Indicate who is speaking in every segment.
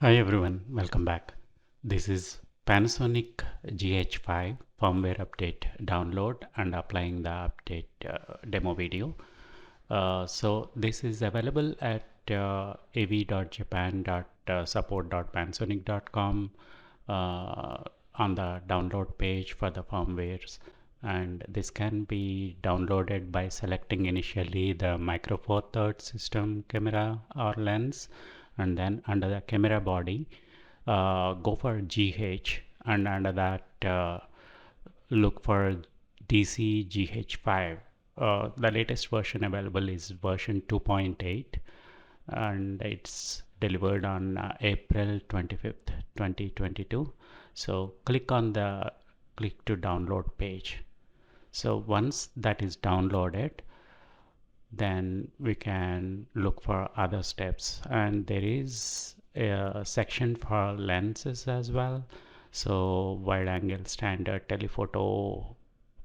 Speaker 1: Hi everyone, welcome back. This is Panasonic GH5 firmware update download and applying the update demo video. So this is available at av.japan.support.panasonic.com on the download page for the firmwares, and this can be downloaded by selecting initially the Micro Four Thirds system camera or lens, and then under the camera body go for GH, and under that look for DC GH5. The latest version available is version 2.8, and it's delivered on April 25th 2022. So click to download page. So once that is downloaded, then we can look for other steps, and there is a section for lenses as well. So wide angle, standard, telephoto,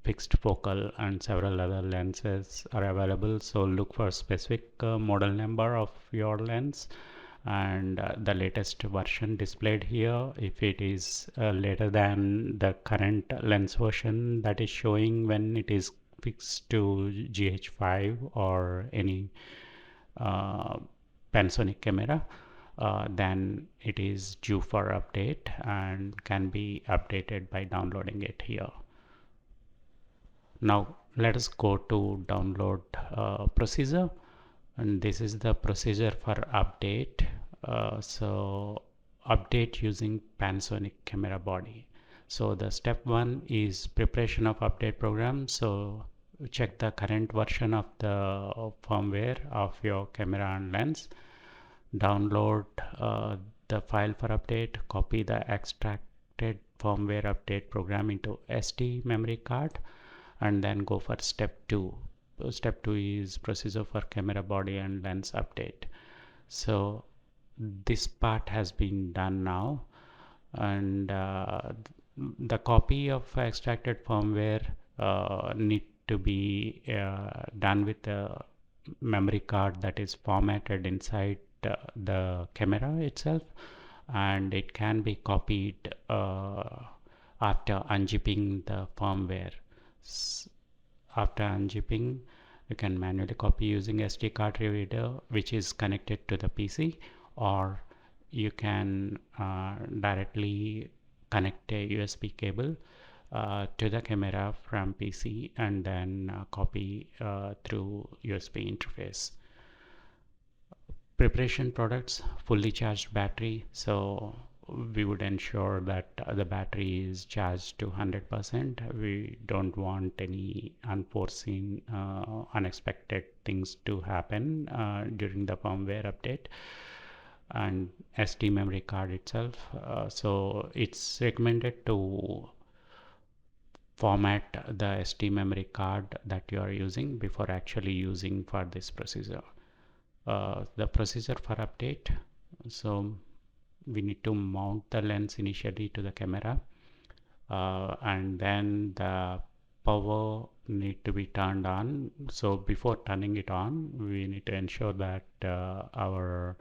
Speaker 1: fixed focal, and several other lenses are available. So look for specific model number of your lens and the latest version displayed here. If it is later than the current lens version that is showing when it is fixed to GH5 or any uh, Panasonic camera, then it is due for update and can be updated by downloading it here. Now let us go to download procedure, and this is the procedure for update. So update using Panasonic camera body. So the step one is preparation of update program. So check the current version of the firmware of your camera and lens, download the file for update, copy the extracted firmware update program into SD memory card, and then go for step 2. Step 2 is procedure for camera body and lens update. So this part has been done now, and the copy of extracted firmware need to be done with the memory card that is formatted inside the camera itself, and it can be copied after unzipping the firmware. After unzipping, you can manually copy using SD card reader which is connected to the PC, or you can directly connect a USB cable to the camera from PC and then copy through USB interface. Preparation products: fully charged battery. So we would ensure that the battery is charged to 100%. We don't want any unforeseen unexpected things to happen during the firmware update. And SD memory card itself, so it's recommended to format the SD memory card that you are using before actually using for this procedure. The procedure for update: so we need to mount the lens initially to the camera, and then the power need to be turned on. So before turning it on, we need to ensure that our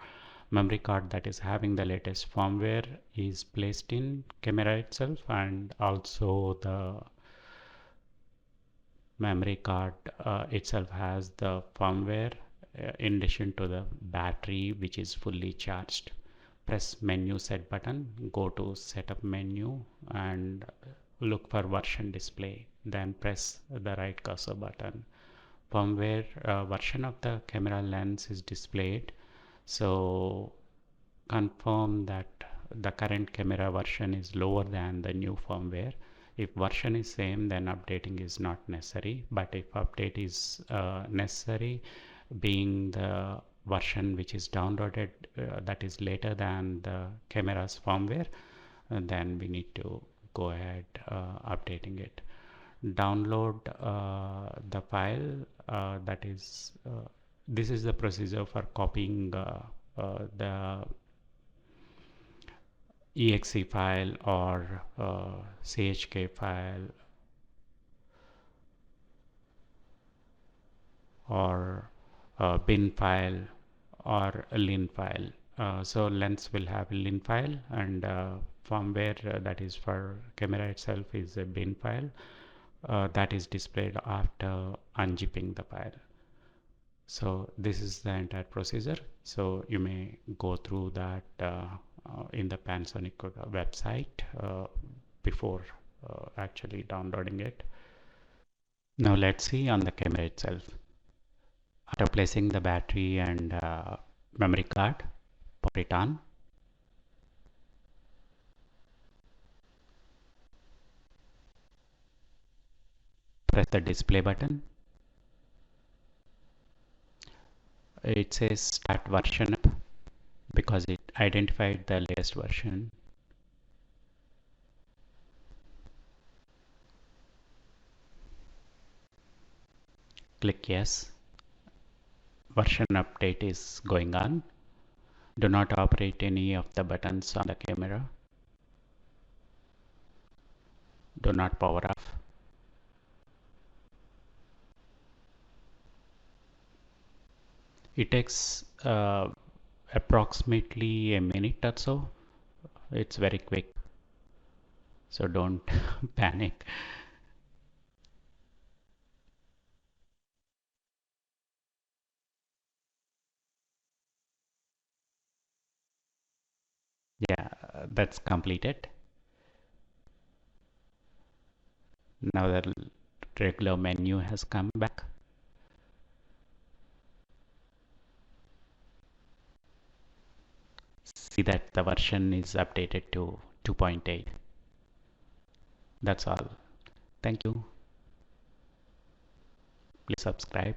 Speaker 1: memory card that is having the latest firmware is placed in camera itself, and also the memory card itself has the firmware in addition to the battery which is fully charged. Press menu set button, go to setup menu and look for version display, then press the right cursor button. Firmware version of the camera lens is displayed, so confirm that the current camera version is lower than the new firmware. If version is same, then updating is not necessary, but if update is necessary, being the version which is downloaded that is later than the camera's firmware, then we need to go ahead updating it. Download the file that is this is the procedure for copying the exe file or chk file or bin file or a lin file. So lens will have a lin file, and firmware that is for camera itself is a bin file that is displayed after unzipping the file. So this is the entire procedure. So you may go through that in the Panasonic website before actually downloading it. Now let's see on the camera itself. After placing the battery and memory card, put it on. Press the display button. It says start version up because it identified the latest version. Click yes. Version update is going on. Do not operate any of the buttons on the camera. Do not power off. It takes approximately a minute or so. It's very quick, so don't panic. Yeah, that's completed. Now the regular menu has come back. See that the version is updated to 2.8. That's all. Thank you. Please subscribe.